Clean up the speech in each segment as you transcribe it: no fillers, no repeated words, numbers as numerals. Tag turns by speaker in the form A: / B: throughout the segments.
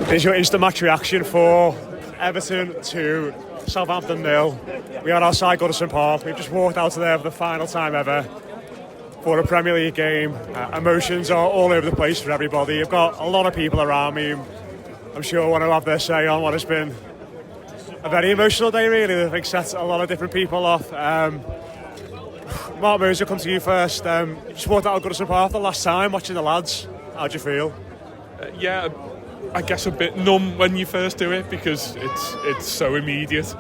A: Here's your instant match reaction for Everton to Southampton 0. We are outside Goodison Park. We've just walked out of there for the final time ever for a Premier League game. Emotions are all over the place for everybody. I've got a lot of people around me. I'm sure want to have their say on what has been a very emotional day, really. I think sets a lot of different people off. Mark Moser, come to you first. You just walked out of Goodison Park the last time, watching the lads. How'd you feel?
B: Yeah, I guess a bit numb when you first do it because it's so immediate.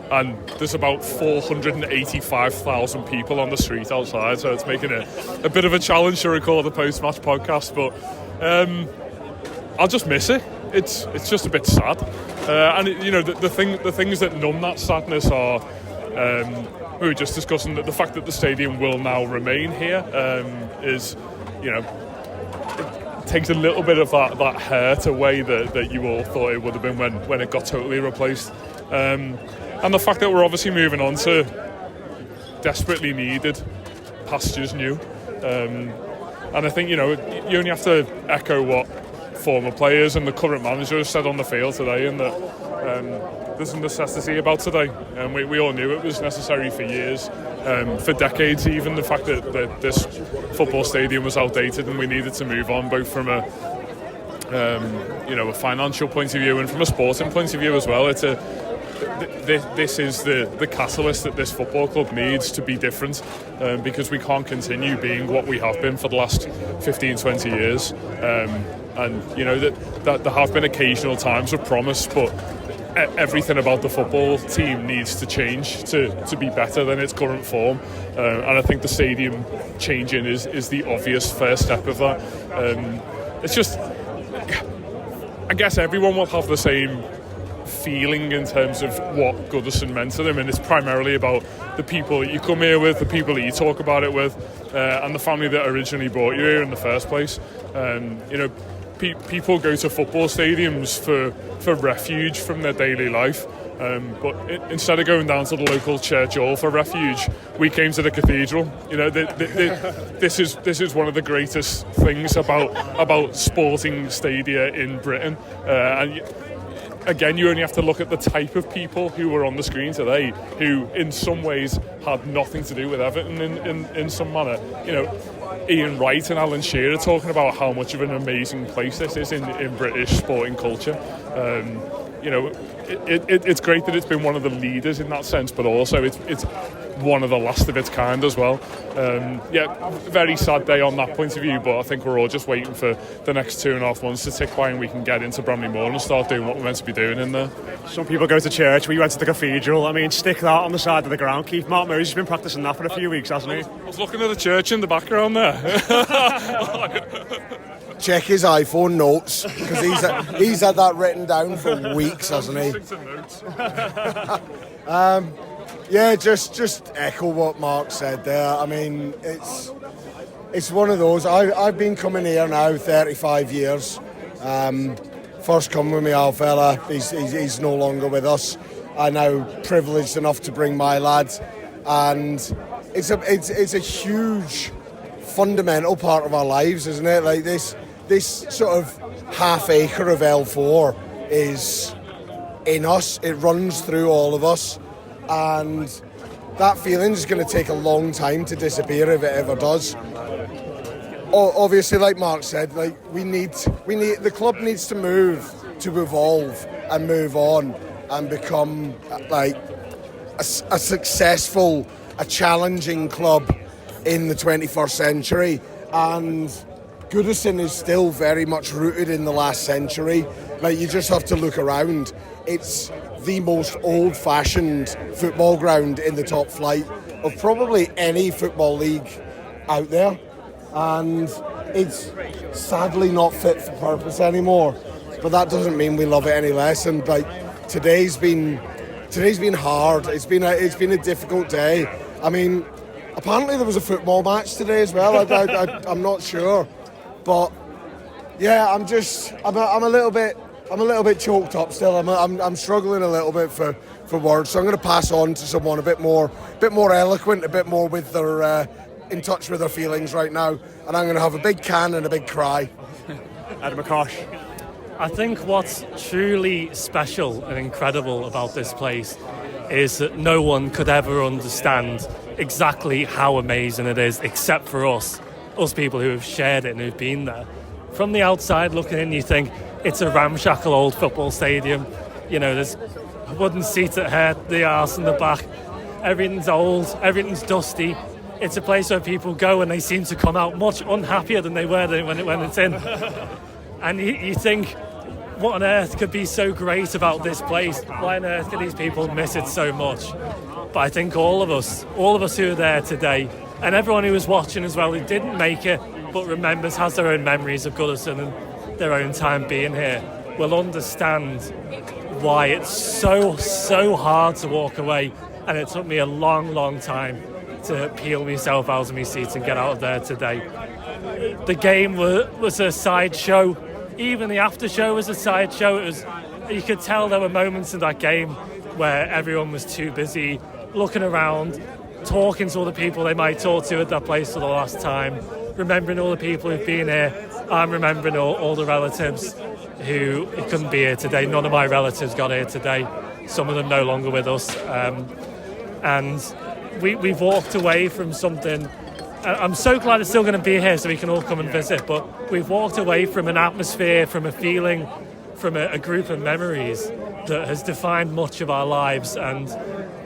B: And there's about 485,000 people on the street outside, so it's making it a bit of a challenge to record the post-match podcast. But I'll just miss it. It's just a bit sad, and the things that numb that sadness are. We were just discussing that the fact that the stadium will now remain here is, it takes a little bit of that hurt away that you all thought it would have been when it got totally replaced. And the fact that we're obviously moving on to desperately needed pastures new. And I think, you only have to echo what former players and the current manager have said on the field today, and that there's a necessity about today. And we all knew it was necessary for years, for decades even, the fact that this football stadium was outdated and we needed to move on, both from a financial point of view and from a sporting point of view as well. This is the catalyst that this football club needs to be different, because we can't continue being what we have been for the last 15-20 years. And that there have been occasional times of promise, but everything about the football team needs to change to be better than its current form. And I think the stadium changing is the obvious first step of that. It's just, I guess everyone will have the same feeling in terms of what Goodison meant to them, and it's primarily about the people that you come here with, the people that you talk about it with, and the family that originally brought you here in the first place. People go to football stadiums for refuge from their daily life, but instead of going down to the local church hall for refuge, we came to the cathedral. This is one of the greatest things about sporting stadia in Britain, and again, you only have to look at the type of people who were on the screen today, who in some ways had nothing to do with Everton in some manner. Ian Wright and Alan Shearer talking about how much of an amazing place this is in British sporting culture. It's great that it's been one of the leaders in that sense, but also it's one of the last of its kind as well. Very sad day on that point of view, but I think we're all just waiting for the next 2.5 months to tick by and we can get into Bramley-Moore and start doing what we're meant to be doing in there.
A: Some people go to church, we went to the cathedral. I mean, stick that on the side of the ground. Keith, Mark Moser's been practising that for a few weeks, hasn't he?
B: I was looking at the church in the background there.
C: Check his iPhone notes, because he's had that written down for weeks, hasn't he? Just echo what Mark said there. I mean, it's one of those. I've been coming here now 35 years. First come with me, old fella. He's no longer with us. I'm now privileged enough to bring my lads, and it's a huge fundamental part of our lives, isn't it? Like this sort of half acre of L4 is in us. It runs through all of us, and that feeling is going to take a long time to disappear if it ever does. Obviously, like Mark said, like we need the club needs to evolve and move on and become like a successful, a challenging club in the 21st century. And Goodison is still very much rooted in the last century. Like, you just have to look around. It's the most old-fashioned football ground in the top flight of probably any football league out there, and it's sadly not fit for purpose anymore. But that doesn't mean we love it any less. And like today's been hard. It's been a difficult day. I mean, apparently there was a football match today as well. I'm not sure, but yeah, I'm a little bit choked up still. I'm struggling a little bit for words. So I'm going to pass on to someone a bit more eloquent, a bit more with their in touch with their feelings right now. And I'm going to have a big can and a big cry.
A: Ed McCosh.
D: I think what's truly special and incredible about this place is that no one could ever understand exactly how amazing it is except for us people who have shared it and who've been there. From the outside looking in, you think it's a ramshackle old football stadium. You know, there's wooden seats at head, the arse in the back. Everything's old, everything's dusty. It's a place where people go and they seem to come out much unhappier than they were when it's in. And you think, what on earth could be so great about this place? Why on earth do these people miss it so much? But I think all of us who are there today, and everyone who was watching as well, who didn't make it, but remembers, has their own memories of Goodison and their own time being here, will understand why it's so hard to walk away. And it took me a long time to peel myself out of my seat and get out of there today. The game was a sideshow. Even the after show was a sideshow. You could tell there were moments in that game where everyone was too busy looking around, talking to all the people they might talk to at that place for the last time, remembering all the people who've been here. I'm remembering all the relatives who couldn't be here today. None of my relatives got here today. Some of them no longer with us. And we've walked away from something. I'm so glad it's still going to be here so we can all come and visit, but we've walked away from an atmosphere, from a feeling, from a group of memories that has defined much of our lives, and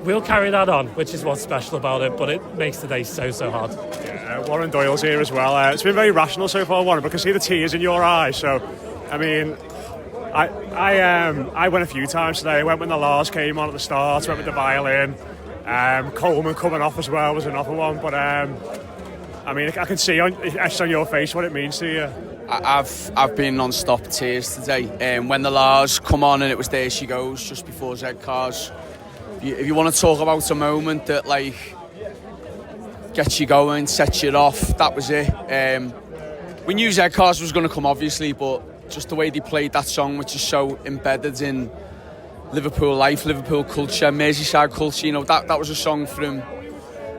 D: we'll carry that on, which is what's special about it, but it makes today so hard.
A: Yeah, Warren Doyle's here as well. It's been very rational so far, Warren, because I see the tears in your eyes. So, I mean, I went a few times today. I went when the Lars came on at the start, went with the violin. Coleman coming off as well was another one, but I mean, I can see etched on your face what it means to you.
E: I've been non-stop tears today. When the Lars come on and it was There She Goes just before Zed Cars. If you want to talk about a moment that like gets you going, sets you off, that was it. We knew Zed Cars was going to come, obviously, but just the way they played that song, which is so embedded in Liverpool life, Liverpool culture, Merseyside culture, you know, that was a song from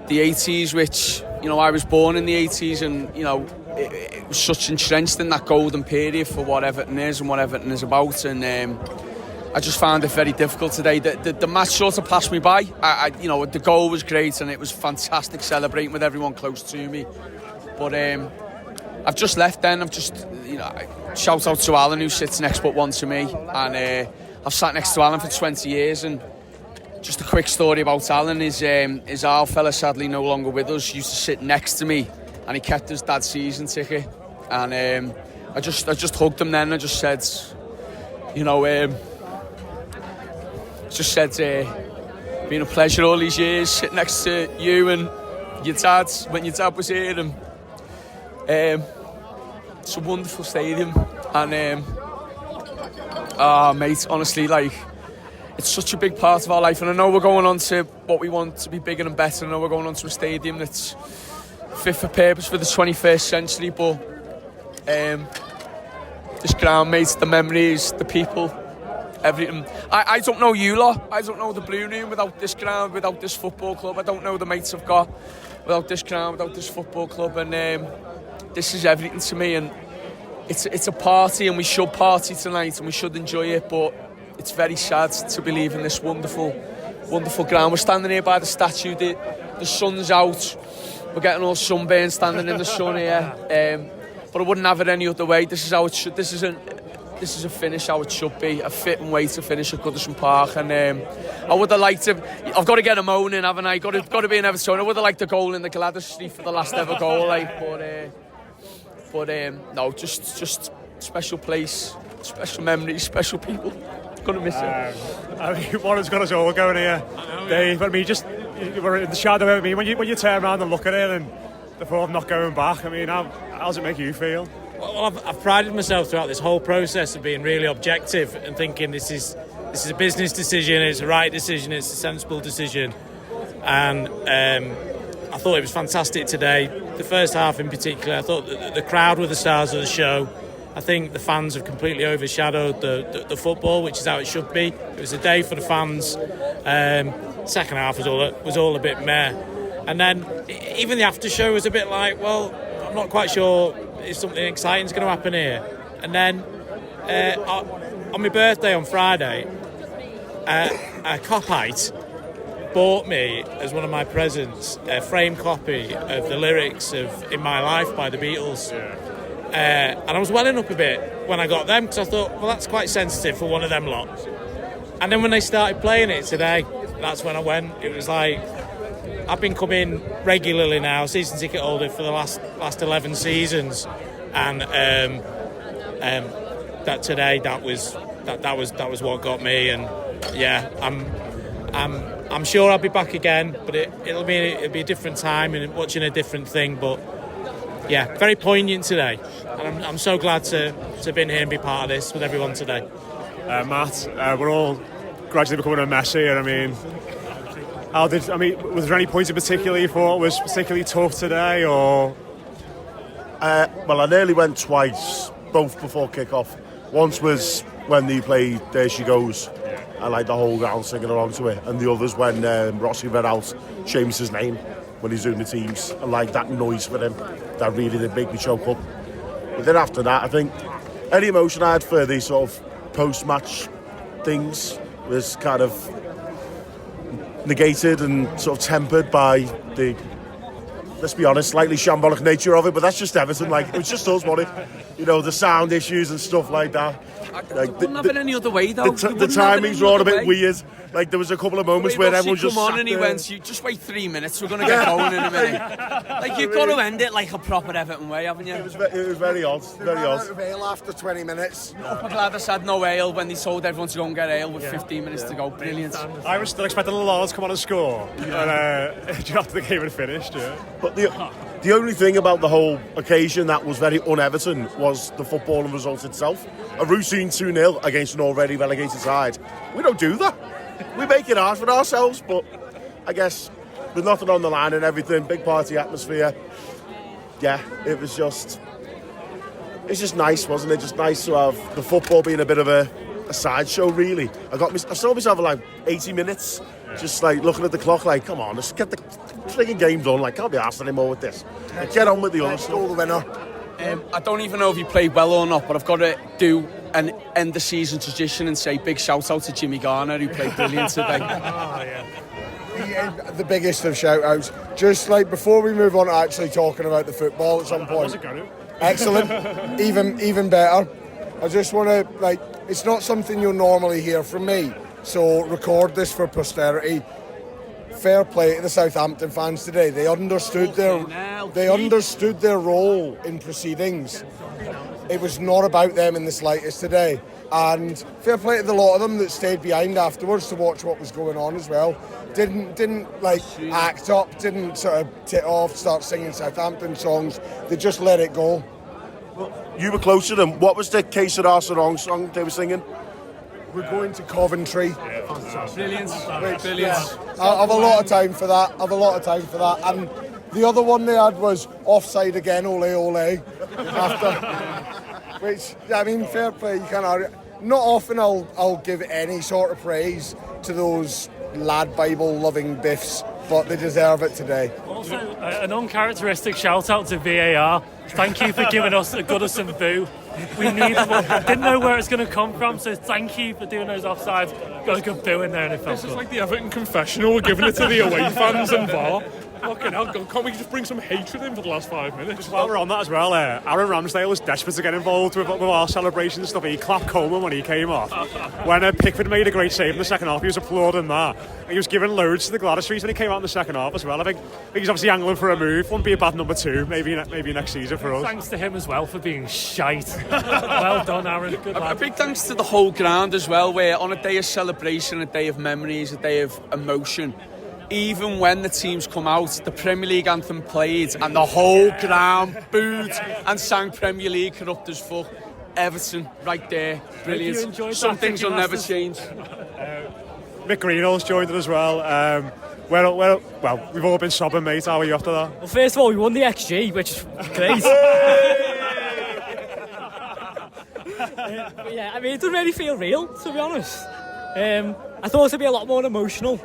E: the 80s, which, you know, I was born in the 80s, and, you know, it was such entrenched in that golden period for what Everton is and what Everton is about, and I just found it very difficult today. The match sort of passed me by. You know, the goal was great and it was fantastic celebrating with everyone close to me, but I've just left then. I've just, you know, shout out to Alan, who sits next but one to me, and I've sat next to Alan for 20 years, and just a quick story about Alan is our fella, sadly no longer with us, used to sit next to me, and he kept his dad's season ticket, and I just hugged him then. I just said, you know, been a pleasure all these years sitting next to you and your dad when your dad was here, and it's a wonderful stadium, and mate, honestly, like, it's such a big part of our life, and I know we're going on to what we want to be bigger and better. I know we're going on to a stadium that's fit for purpose for the 21st century, but this ground, mate, the memories, the people, everything. I don't know you lot. I don't know the Blue Room without this ground, without this football club. I don't know the mates I've got without this ground, without this football club, and this is everything to me, and it's a party, and we should party tonight and we should enjoy it, but it's very sad to be leaving this wonderful ground. We're standing here by the statue, the sun's out, we're getting all sunburned standing in the sun here, but I wouldn't have it any other way. This is how it should. This is a finish how it should be, a fitting way to finish at Goodison Park, and I would have liked to. I've got to get a moan in, haven't I? Got to be in Everton. I would have liked a goal in the Gladys Street for the last ever goal, like, but no, just special place, special memories, special people. Gonna miss it.
A: I mean, Warren's got us all going here, Dave. I mean, just you were in the shadow of me when you turn around and look at it, and the thought of not going back. I mean, how does it make you feel?
F: Well, I've prided myself throughout this whole process of being really objective and thinking this is a business decision, it's the right decision, it's a sensible decision, and I thought it was fantastic today. The first half in particular, I thought the crowd were the stars of the show. I think the fans have completely overshadowed the football, which is how it should be. It was a day for the fans. Second half was all a bit meh, and then even the after show was a bit like, well, I'm not quite sure if something exciting is going to happen here. And then on my birthday on Friday, a copite bought me, as one of my presents, a framed copy of the lyrics of In My Life by the Beatles. And I was welling up a bit when I got them, because I thought, well, that's quite sensitive for one of them lot. And then when they started playing it today, that's when I went. It was like, I've been coming regularly now, season ticket holder for the last 11 seasons, and that today that was what got me. And yeah, I'm sure I'll be back again, but it'll be a different time and watching a different thing. But yeah, very poignant today, and I'm so glad to have been here and be part of this with everyone today.
A: Matt, we're all gradually becoming a mess here. I mean, was there any point in particular you thought was particularly tough today, or?
G: Well, I nearly went twice, both before kick-off. Once was when they played There She Goes, and like the whole ground singing along to it, and the others when Rossi read out Seamus' name when he's doing the teams, and like that noise for him, that really did make me choke up. But then after that, I think any emotion I had for these sort of post-match things was kind of negated and sort of tempered by the, let's be honest, slightly shambolic nature of it. But that's just Everton. Like, it was just us, wasn't it? You know, the sound issues and stuff like that. Like,
E: wouldn't have it any other way, though.
G: The timings were all a bit weird. Like, there was a couple of moments where everyone just
E: come on and he went, "You just wait 3 minutes. We're going to get going in a minute." Like, you've got to end it like a proper Everton way, haven't you?
G: It was very odd. Very odd.
C: Out of ale after 20 minutes.
E: I'm glad I said no ale when they told everyone to go and get ale with 15 minutes to go. Brilliant.
A: I was still expecting the Lords to come on and score, and after the game had finished. Yeah.
G: But the only thing about the whole occasion that was very un-Everton was the footballing result itself. A routine 2-0 against an already relegated side. We don't do that. We make it hard for ourselves, but I guess with nothing on the line and everything, big party atmosphere. Yeah, it's just nice, wasn't it? Just nice to have the football being a bit of a sideshow, really. I saw myself at like 80 minutes, just like looking at the clock, like, come on, let's get the frigging game done. Like, can't be arsed anymore with this. Like, get on with the other stuff.
C: The winner.
E: I don't even know if he played well or not, but I've got to do an end of season tradition and say big shout out to Jimmy Garner, who played brilliant today.
C: The biggest of shout outs. Just like before we move on to actually talking about the football at some point. Excellent. even better. I just want to, like, it's not something you'll normally hear from me, so record this for posterity. Fair play to the Southampton fans today. They understood their role in proceedings. It was not about them in the slightest today. And fair play to the lot of them that stayed behind afterwards to watch what was going on as well. Didn't like act up, didn't sort of tit off, start singing Southampton songs. They just let it go.
G: Well, you were close to them. What was the Que Sera Sarong song they were singing?
C: We're going to Coventry.
E: Brilliant.
C: I have a lot of time for that. And the other one they had was Offside Again, Ole Ole. After, which, I mean, fair play. You can't argue. Not often I'll give any sort of praise to those lad Bible loving biffs, but they deserve it today.
D: Also, an uncharacteristic shout out to VAR. Thank you for giving us a Goodison boo. We needed one. Didn't know where it's going to come from, so thank you for doing those offsides. Got a good boo in there, and it felt
B: This is
D: good.
B: like the Everton confessional. We're giving it to the away fans and VAR. Fucking hell, can't we just bring some hatred in for the last 5 minutes?
A: While we're on that as well, Aaron Ramsdale was desperate to get involved with our celebration and stuff. He clapped Coleman when he came off. When Pickford made a great save in the second half, he was applauding that. And he was giving loads to the Gladys when he came out in the second half as well. I think he's obviously angling for a move. Wouldn't be a bad number 2, maybe next season for us.
D: Thanks to him as well for being shite. Well done, Aaron. Good
E: A
D: lad.
E: big thanks to the whole ground as well, where on a day of celebration, a day of memories, a day of emotion, even when the teams come out, the Premier League anthem played and the whole ground booed and sang Premier League corrupt as fuck. Everton, right there, brilliant. Some things will never change.
A: Mick Greenhill's joined it as well. Well, we've all been sobbing, mate. How are you after that?
H: Well, first of all, we won the XG, which is great. But yeah, I mean, it doesn't really feel real, to be honest. I thought it'd be a lot more emotional.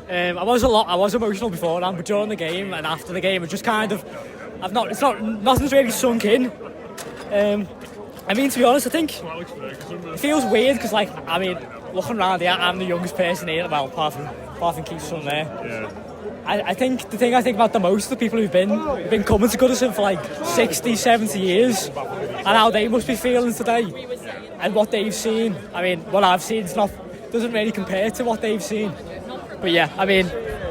H: I was emotional beforehand, but during the game and after the game, it just kind of, nothing's really sunk in. I mean, to be honest, I think it feels weird because, like, I mean, looking around here, I'm the youngest person here, well, apart from Keith's son there.
A: Yeah.
H: I think the thing I think about the most are the people who've been coming to Goodison for like 60, 70 years, and how they must be feeling today, and what they've seen. I mean, what I've seen doesn't really compare to what they've seen. But yeah, I mean,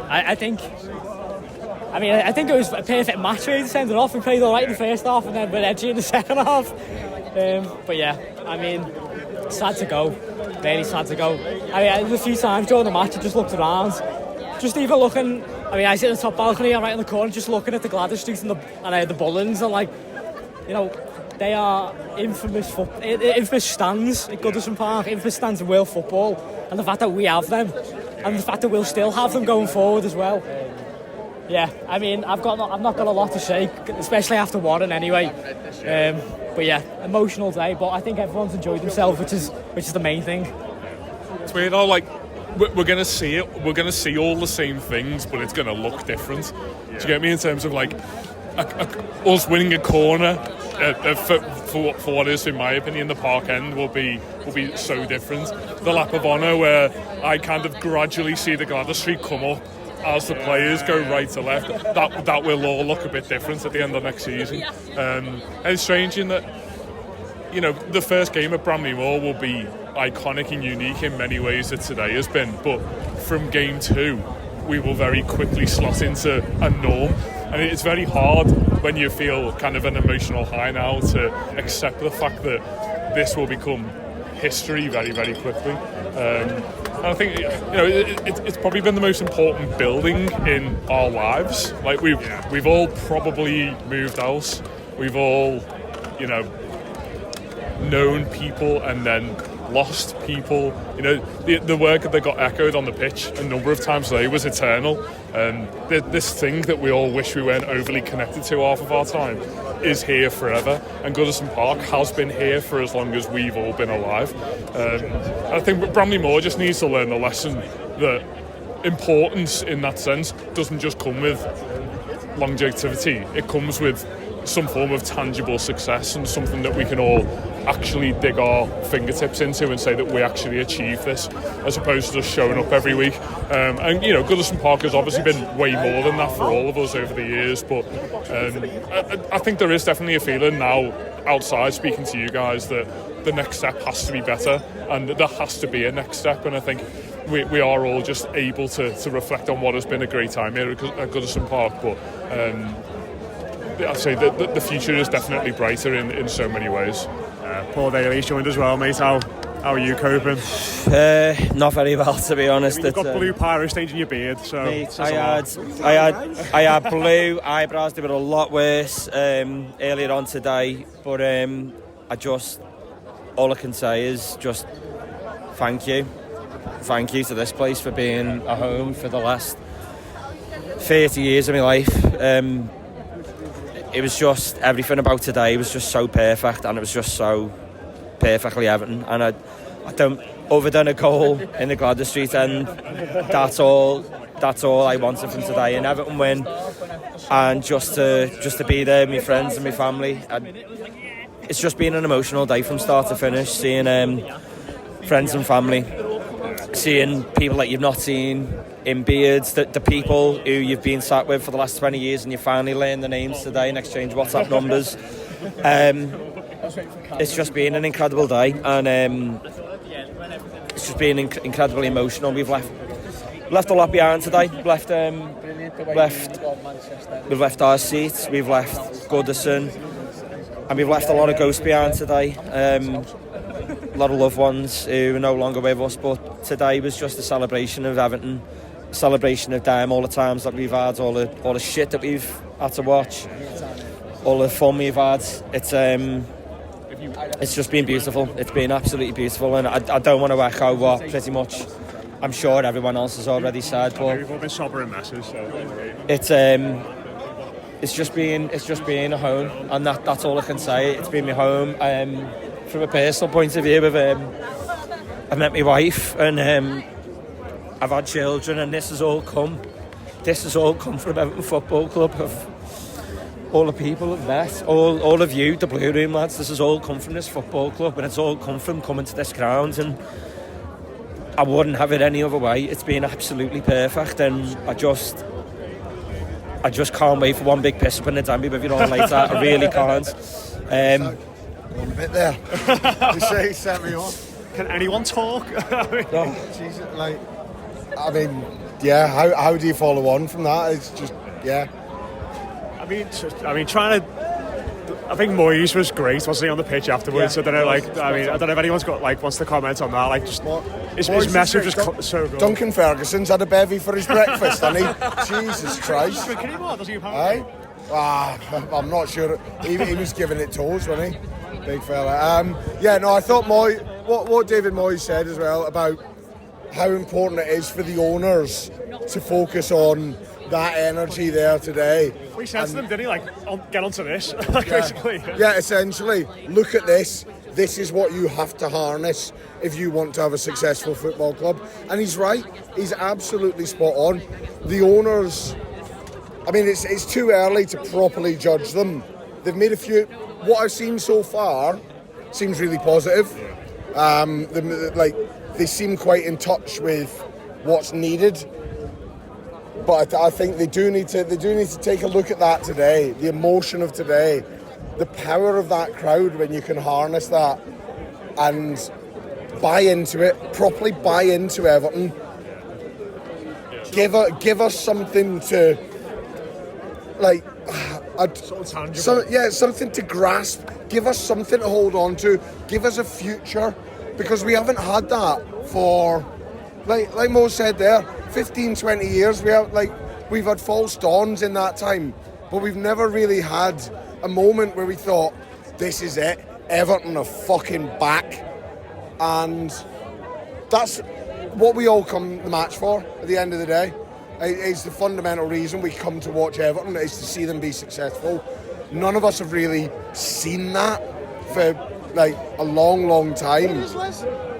H: I think it was a perfect match really to send it off. We played all right in the first half, and then we're edgy in the second half. But yeah, I mean, sad to go. Really sad to go. I mean, a few times during the match, I just looked around, just even looking. I mean, I sit in the top balcony, I'm right in the corner, just looking at the Gladys Street and the Bullens, and like, you know, they are infamous stands at Goodison Park, infamous stands in world football, and the fact that we have them, and the fact that we'll still have them going forward as well. Yeah, I mean, I've not got a lot to say, especially after Warren anyway. But yeah, emotional day, but I think everyone's enjoyed themselves, which is the main thing.
B: It's weird, though, like, we're going to see it. We're going to see all the same things, but it's going to look different. Do you get me? In terms of like us winning a corner for what is, in my opinion, the Park End will be so different. The lap of honour, where I kind of gradually see the Gladys Street come up as the players go right to left. That will all look a bit different at the end of next season. And it's strange in that, you know, the first game at Bramley Moor will be iconic and unique in many ways that today has been, but from game 2 we will very quickly slot into a norm, and it's very hard when you feel kind of an emotional high now to accept the fact that this will become history very, very quickly. And I think, you know, it's probably been the most important building in our lives. Like, we've all probably moved house, we've all, you know, known people and then lost people. You know, the work that got echoed on the pitch a number of times today was eternal. This thing that we all wish we weren't overly connected to half of our time is here forever, and Goodison Park has been here for as long as we've all been alive. I think Bramley Moor just needs to learn the lesson that importance in that sense doesn't just come with longevity, it comes with some form of tangible success and something that we can all actually dig our fingertips into and say that we actually achieved this, as opposed to just showing up every week. And you know, Goodison Park has obviously been way more than that for all of us over the years, but I think there is definitely a feeling now, outside speaking to you guys, that the next step has to be better, and there has to be a next step. And I think we are all just able to reflect on what has been a great time here at Goodison Park, but I'd say that the future is definitely brighter in so many ways.
A: Paul Daly's joined as well, mate. How are you coping?
I: Not very well, to be honest.
A: I mean, you've got blue pyro stains in your beard, so
I: mate, I had blue eyebrows. They were a lot worse earlier on today, but all I can say is just thank you to this place for being a home for the last 30 years of my life. It was just, everything about today was just so perfect, and it was just so perfectly Everton. And I don't, other than a goal in the Gladys Street end, that's all I wanted from today. And Everton win, and just to be there with my friends and my family. And it's just been an emotional day from start to finish, seeing friends and family, seeing people that you've not seen in beards, the people who you've been sat with for the last 20 years, and you finally learn the names today and exchange WhatsApp numbers. It's just been an incredible day, and it's just been incredibly emotional. We've left a lot behind today. We've left our seats, we've left Goodison, and we've left a lot of ghosts behind today. A lot of loved ones who are no longer with us, but today was just a celebration of Everton, a celebration of them, all the times that we've had, all the shit that we've had to watch, all the fun we've had. It's just been beautiful. It's been absolutely beautiful, and I don't want to echo what pretty much I'm sure everyone else has already said, but
A: we've all been sobbing messes. So.
I: It's just been a home, and that's all I can say. It's been my home. From a personal point of view, I've met my wife, and I've had children, and this has all come from Everton Football Club. all the people I've met, all of you, the Blue Room lads. This has all come from this football club, and it's all come from coming to this ground, and I wouldn't have it any other way. It's been absolutely perfect, and I just can't wait for one big piss up in the Danby with you all later. I really can't.
C: One bit there. You say he set me off.
A: Can anyone talk?
C: Jesus, how do you follow on from that? It's just, yeah.
A: I think Moyes was great, wasn't he, on the pitch afterwards?
C: Yeah.
A: I don't know, I don't know if anyone's got wants to comment on that. His message was so good.
C: Duncan Ferguson's had a bevy for his breakfast, hasn't he? Jesus Christ.
A: Drinking him or does he
C: Aye? I'm not sure. He was giving it toes, wasn't he? Big fella. I thought what David Moyes said as well about how important it is for the owners to focus on that energy there today.
A: Well, he said to them, didn't he? Get onto this, basically.
C: Yeah, essentially. Look at this. This is what you have to harness if you want to have a successful football club. And he's right. He's absolutely spot on. The owners, it's too early to properly judge them. They've made a few. What I've seen so far seems really positive. They seem quite in touch with what's needed. But I think they do need to take a look at that today. The emotion of today, the power of that crowd when you can harness that and buy into it, properly buy into Everton. Give us something to something to grasp. Give us something to hold on to. Give us a future, because we haven't had that for, like Mo said there, 15, 20 years. We've had false dawns in that time, but we've never really had a moment where we thought, this is it, Everton are fucking back. And that's what we all come to the match for at the end of the day. It's the fundamental reason we come to watch Everton, is to see them be successful. None of us have really seen that for a long time,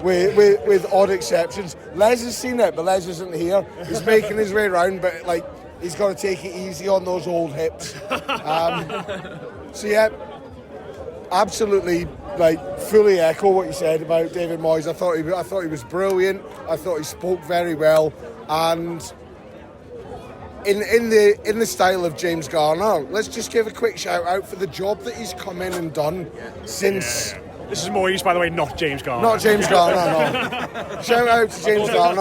C: with odd exceptions. Les has seen it, but Les isn't here. He's making his way around, but he's got to take it easy on those old hips. Absolutely, fully echo what you said about David Moyes. I thought he was brilliant. I thought he spoke very well, and in the style of James Garner, let's just give a quick shout out for the job that he's come in and done since.
A: Yeah. This is Moyes, by the way, not James Garner.
C: Not James Garner, no. Shout out to James Garner.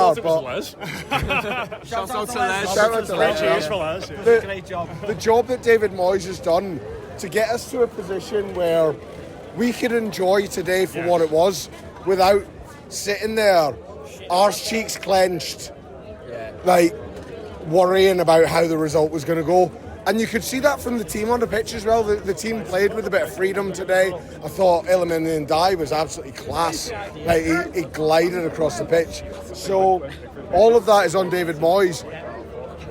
E: Shout out to Les.
C: Shout out to Les.
A: Cheers for Les.
C: Great job. The job that David Moyes has done to get us to a position where we could enjoy today for what it was, without sitting there, arse cheeks clenched, worrying about how the result was going to go. And you could see that from the team on the pitch as well. The team played with a bit of freedom today. I thought Iliman Ndiaye was absolutely class. He glided across the pitch. So all of that is on David Moyes.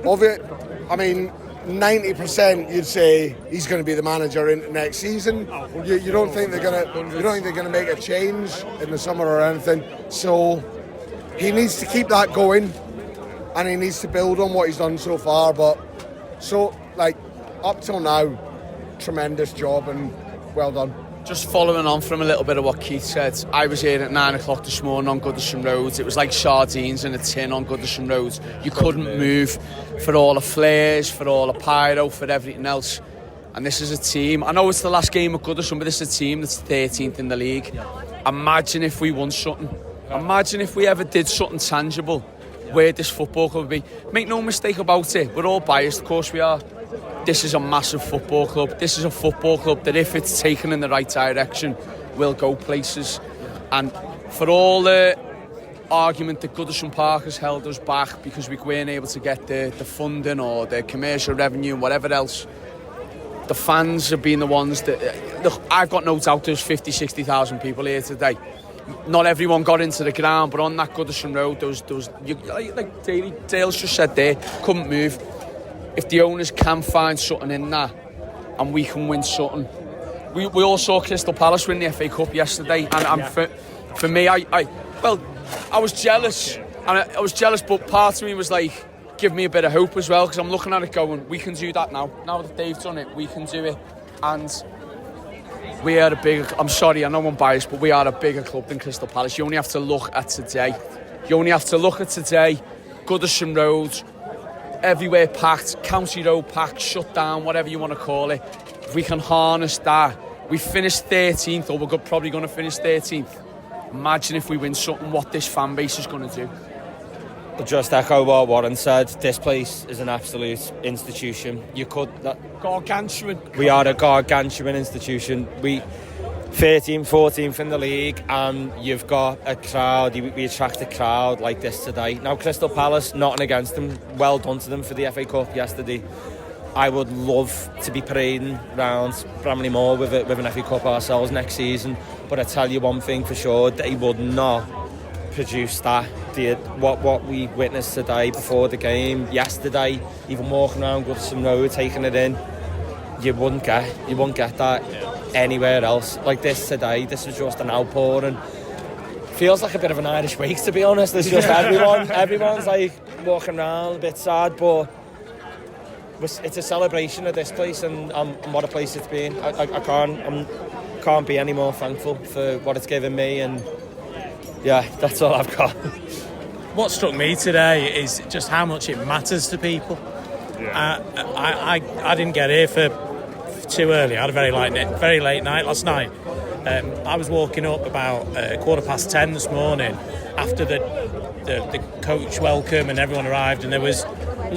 C: Of it, 90% you'd say he's going to be the manager in next season. You don't think they're going to make a change in the summer or anything. So he needs to keep that going, and he needs to build on what he's done so far. But up till now, tremendous job and well done.
E: Just following on from a little bit of what Keith said, I was here at 9 o'clock this morning on Goodison Road. It was like sardines in a tin on Goodison Road. You couldn't move for all the flares, for all the pyro, for everything else. And this is a team, I know it's the last game at Goodison, but this is a team that's 13th in the league. Imagine if we won something. Imagine if we ever did something tangible, where this football club would be. Make no mistake about it, we're all biased, of course we are. This is a massive football club. This is a football club that, if it's taken in the right direction, will go places. And for all the argument that Goodison Park has held us back because we weren't able to get the funding or the commercial revenue and whatever else, the fans have been the ones that... Look, I've got no doubt there's 50, 60,000 people here today. Not everyone got into the ground, but on that Goodison Road, those like Dale's just said there, couldn't move. If the owners can find something in that, and we can win something. We all saw Crystal Palace win the FA Cup yesterday, and for me, I was jealous, and I was jealous, but part of me was like, give me a bit of hope as well, because I'm looking at it going, we can do that now. Now that they've done it, we can do it. And we are I'm sorry, I know I'm biased, but we are a bigger club than Crystal Palace. You only have to look at today. Goodison Road, everywhere packed, County Road packed, shut down, whatever you want to call it. If we can harness that, we finished 13th, or we're probably going to finish 13th. Imagine if we win something, what this fan base is going to do.
I: I'll just echo what Warren said. This place is an absolute institution.
E: Gargantuan.
I: We are a gargantuan institution. We 13th, 14th in the league, and you've got a crowd. We attract a crowd like this today. Now, Crystal Palace, nothing against them. Well done to them for the FA Cup yesterday. I would love to be parading round Bramley Moor with an FA Cup ourselves next season. But I tell you one thing for sure, they would not produce that. What we witnessed today before the game, yesterday, even walking around Goodison Road, taking it in, you wouldn't get that anywhere else. Like this today, this is just an outpouring. Feels like a bit of an Irish week, to be honest. It's just everyone's like walking around a bit sad, but it's a celebration of this place and what a place it's been. I can't be any more thankful for what it's given me, and yeah, that's all I've got.
F: What struck me today is just how much it matters to people. Yeah. I didn't get here for too early. I had a very late night last night. I was walking up about 10:15 this morning after the coach welcome and everyone arrived, and there was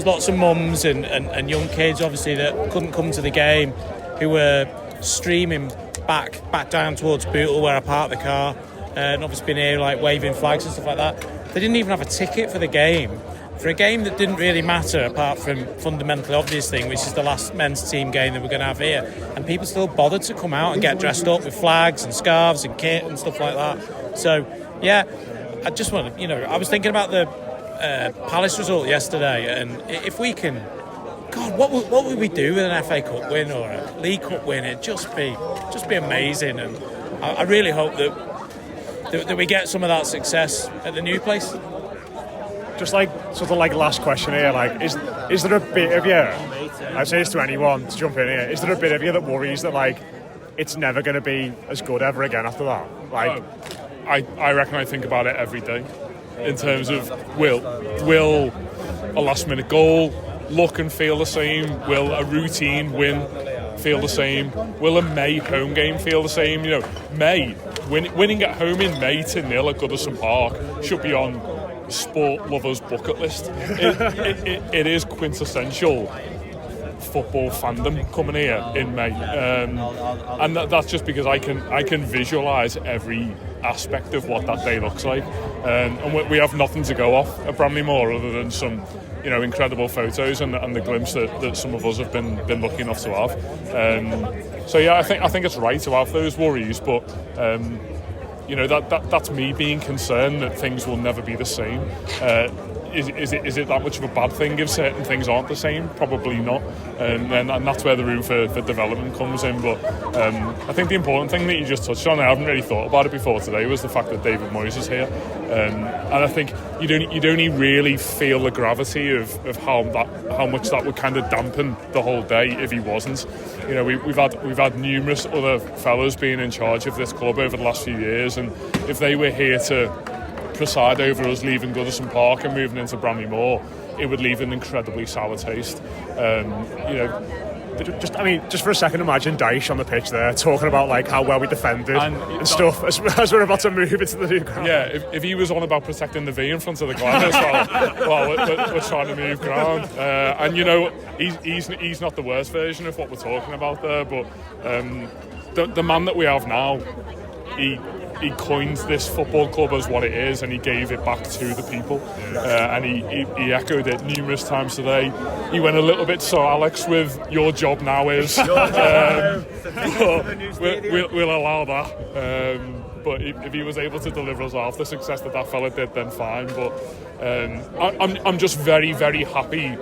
F: lots of mums and young kids obviously that couldn't come to the game, who were streaming back down towards Bootle where I parked the car, and obviously been here like waving flags and stuff like that. They didn't even have a ticket for the game. For a game that didn't really matter apart from fundamentally obvious thing, which is the last men's team game that we're going to have here, and people still bothered to come out and get dressed up with flags and scarves and kit and stuff like that. So yeah, I just want to, I was thinking about the Palace result yesterday, and if we can, God, what would we do with an FA Cup win or a League Cup win? It'd just be amazing, and I really hope that we get some of that success at the new place.
A: Just like sort of like last question here, like is there a bit of you, I say this to anyone to jump in here, is there a bit of you that worries that like it's never going to be as good ever again after that? Like,
B: I reckon I think about it every day in terms of will a last minute goal look and feel the same? Will a routine win feel the same? Will a May home game feel the same? May winning at home in May 2-0 at Goodison Park should be on sport lovers' bucket list. It is quintessential football fandom coming here in May, and that's just because I can visualise every aspect of what that day looks like, and we have nothing to go off at Bramley Moor other than some incredible photos and the glimpse that some of us have been lucky enough to have. So yeah, I think it's right to have those worries, but that's me being concerned that things will never be the same. Is it that much of a bad thing if certain things aren't the same? Probably not, and that's where the room for development comes in. But I think the important thing that you just touched on, I haven't really thought about it before today, was the fact that David Moyes is here, and I think you'd only really feel the gravity of how much that would kind of dampen the whole day if he wasn't. We've had numerous other fellas being in charge of this club over the last few years, and if they were here to preside over us leaving Goodison Park and moving into Bramley Moor, it would leave an incredibly sour taste.
A: Just for a second, imagine Dyche on the pitch there talking about like how well we defended and stuff as we're about to move into the new ground.
B: Yeah, if he was on about protecting the V in front of the glass, well, we're trying to move ground, and he's not the worst version of what we're talking about there, but the man that we have now, he coined this football club as what it is, and he gave it back to the people, and he echoed it numerous times today. He went a little bit Sir Alex with "your job now is," we'll allow that. But if he was able to deliver us half the success that fella did, then fine. But I'm just very, very happy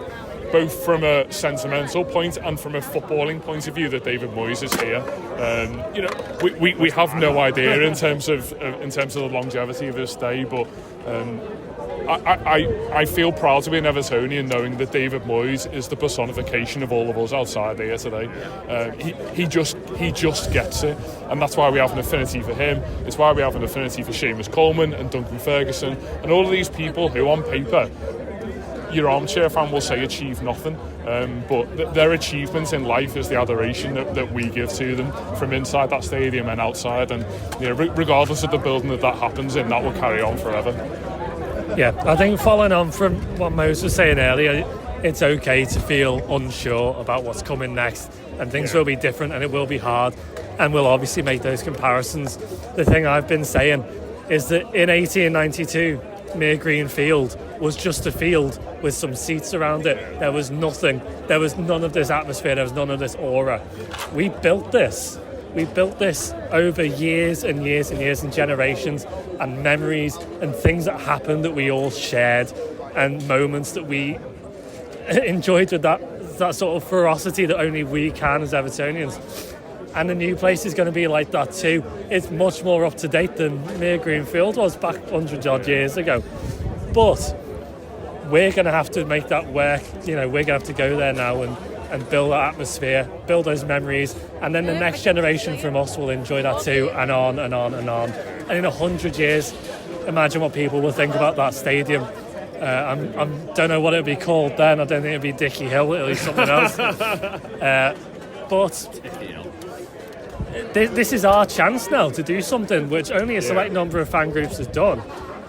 B: both from a sentimental point and from a footballing point of view that David Moyes is here. You know, we have no idea in terms of the longevity of his stay, but I feel proud to be an Evertonian knowing that David Moyes is the personification of all of us outside here today. He just gets it, and that's why we have an affinity for him. It's why we have an affinity for Seamus Coleman and Duncan Ferguson and all of these people who on paper your armchair fan will say achieve nothing, but their achievements in life is the adoration that we give to them from inside that stadium and outside, and you know, regardless of the building that happens in, that will carry on forever.
D: Yeah, I think following on from what Mose was saying earlier, it's okay to feel unsure about what's coming next, and things will be different and it will be hard, and we'll obviously make those comparisons. The thing I've been saying is that in 1892 Mere Green Field was just a field with some seats around it. There was nothing. There was none of this atmosphere. There was none of this aura. We built this. We built this over years and years and years and generations, and memories and things that happened that we all shared, and moments that we enjoyed with that sort of ferocity that only we can as Evertonians. And the new place is going to be like that too. It's much more up to date than Mere Green Field was back 100 odd years ago. But we're going to have to make that work. You know, we're going to have to go there now and build that atmosphere, build those memories, and then the next generation from us will enjoy that too, and on and on and on. And in 100 years, imagine what people will think about that stadium. I don't know what it'll be called then. I don't think it'll be Dickie Hill. It'll be something else. But this is our chance now to do something which only a select number of fan groups has done,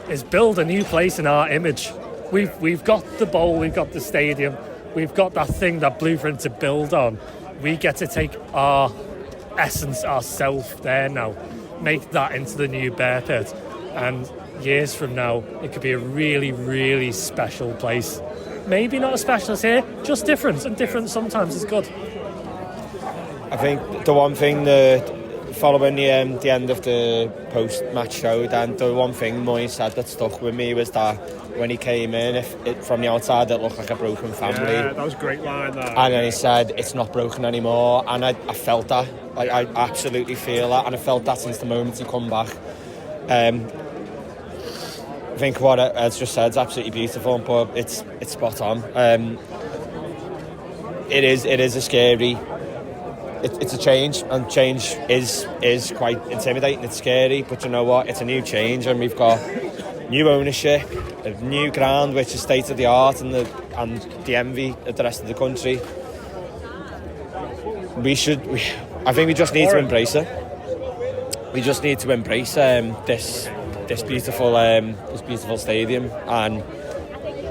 D: is build a new place in our image. We've got the bowl, we've got the stadium, we've got that thing, that blueprint to build on. We get to take our essence, our self there now, make that into the new Bear Pit, and years from now it could be a really, really special place. Maybe not as special as here, just different, and different sometimes is good.
I: I think the one thing that following the end of the post-match show, and the one thing Moyes said that stuck with me was that when he came in, from the outside it looked like a broken family.
A: Yeah, that was a great line, that.
I: And then he said it's not broken anymore, and I felt that. I absolutely feel that, and I felt that since the moment he come back. I think what Ed's just said is absolutely beautiful, but it's spot on. It is a scary. It's a change, and change is quite intimidating. It's scary, but you know what? It's a new change, and we've got new ownership, a new ground which is state of the art, and the envy of the rest of the country. I think we just need to embrace it. We just need to embrace this beautiful stadium, and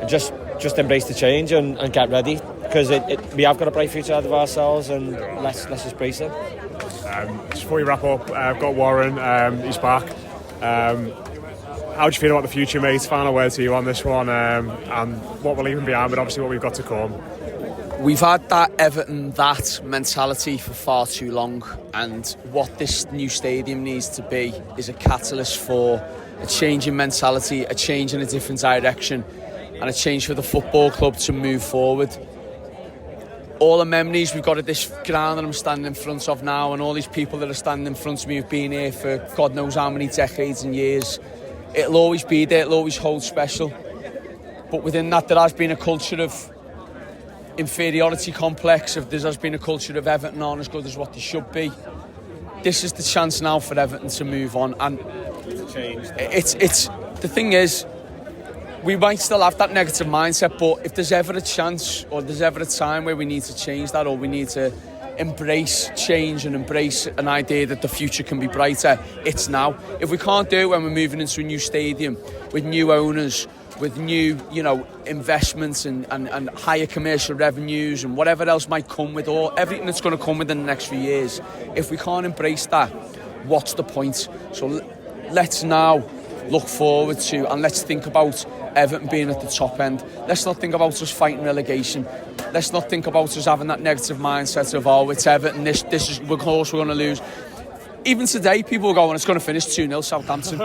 I: just embrace the change and get ready, because we have got a bright future ahead of ourselves, and let's just brace it.
A: Just before we wrap up, I've got Warren. He's back. How do you feel about the future, mate? Final word to you on this one, and what we're leaving behind, but obviously what we've got to come.
E: We've had that Everton mentality for far too long, and what this new stadium needs to be is a catalyst for a change in mentality, a change in a different direction, and a change for the football club to move forward. All the memories we've got at this ground that I'm standing in front of now, and all these people that are standing in front of me who've been here for God knows how many decades and years, it'll always be there, it'll always hold special. But within that, there has been a culture of inferiority complex, there has been a culture of Everton aren't as good as what they should be. This is the chance now for Everton to move on, and it's the thing is, we might still have that negative mindset, but if there's ever a chance, or there's ever a time where we need to change that, or we need to embrace change and embrace an idea that the future can be brighter, it's now. If we can't do it when we're moving into a new stadium with new owners, with new, investments and higher commercial revenues and whatever else might come with, or everything that's going to come within the next few years, if we can't embrace that, what's the point? So let's now look forward to, and let's think about Everton being at the top end. Let's not think about us fighting relegation. Let's not think about us having that negative mindset of, it's Everton, this is, of course we're going to lose. Even today, people are going, it's going to finish 2-0 Southampton.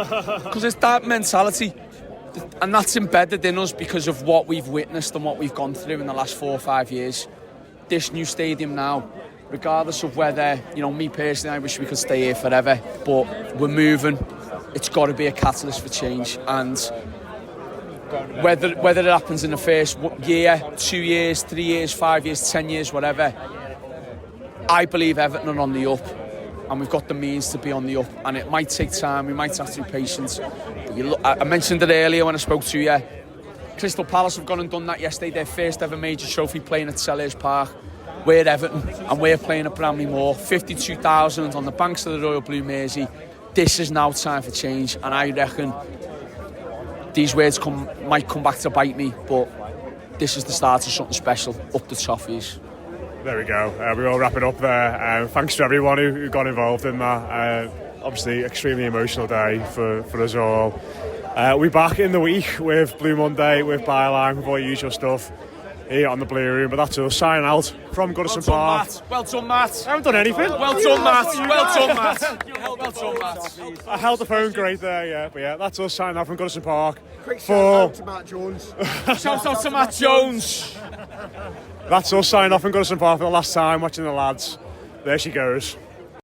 E: Because it's that mentality. and that's embedded in us because of what we've witnessed and what we've gone through in the last 4 or 5 years. This new stadium now, regardless of whether, you know, me personally, I wish we could stay here forever, but we're moving. It's got to be a catalyst for change, and whether it happens in the first year, 2 years, 3 years, 5 years, 10 years, whatever, I believe Everton are on the up, and we've got the means to be on the up, and it might take time, we might have to be patient. I mentioned it earlier when I spoke to you. Crystal Palace have gone and done that yesterday, their first ever major trophy playing at Selhurst Park. We're Everton, and we're playing at Bramley Moor, 52,000 on the banks of the Royal Blue Mersey. This is now time for change, and I reckon these words might come back to bite me, but this is the start of something special up the toffees.
A: There we go. We will wrap it up there. Thanks to everyone who got involved in that. Obviously, extremely emotional day for us all. We'll be back in the week with Blue Monday, with Byline, with all the usual stuff here on the Blue Room. But that's us signing out from Goodison Park.
E: Well done, Matt.
A: I haven't done anything.
E: Well done, Matt. Well done, Matt.
A: I held the phone great there, yeah. But yeah, that's us signing out from Goodison Park.
C: Quick shout out to Matt Jones.
E: Shout out to Matt Jones.
A: That's us signing off from Goodison Park for the last time, watching the lads. There she goes.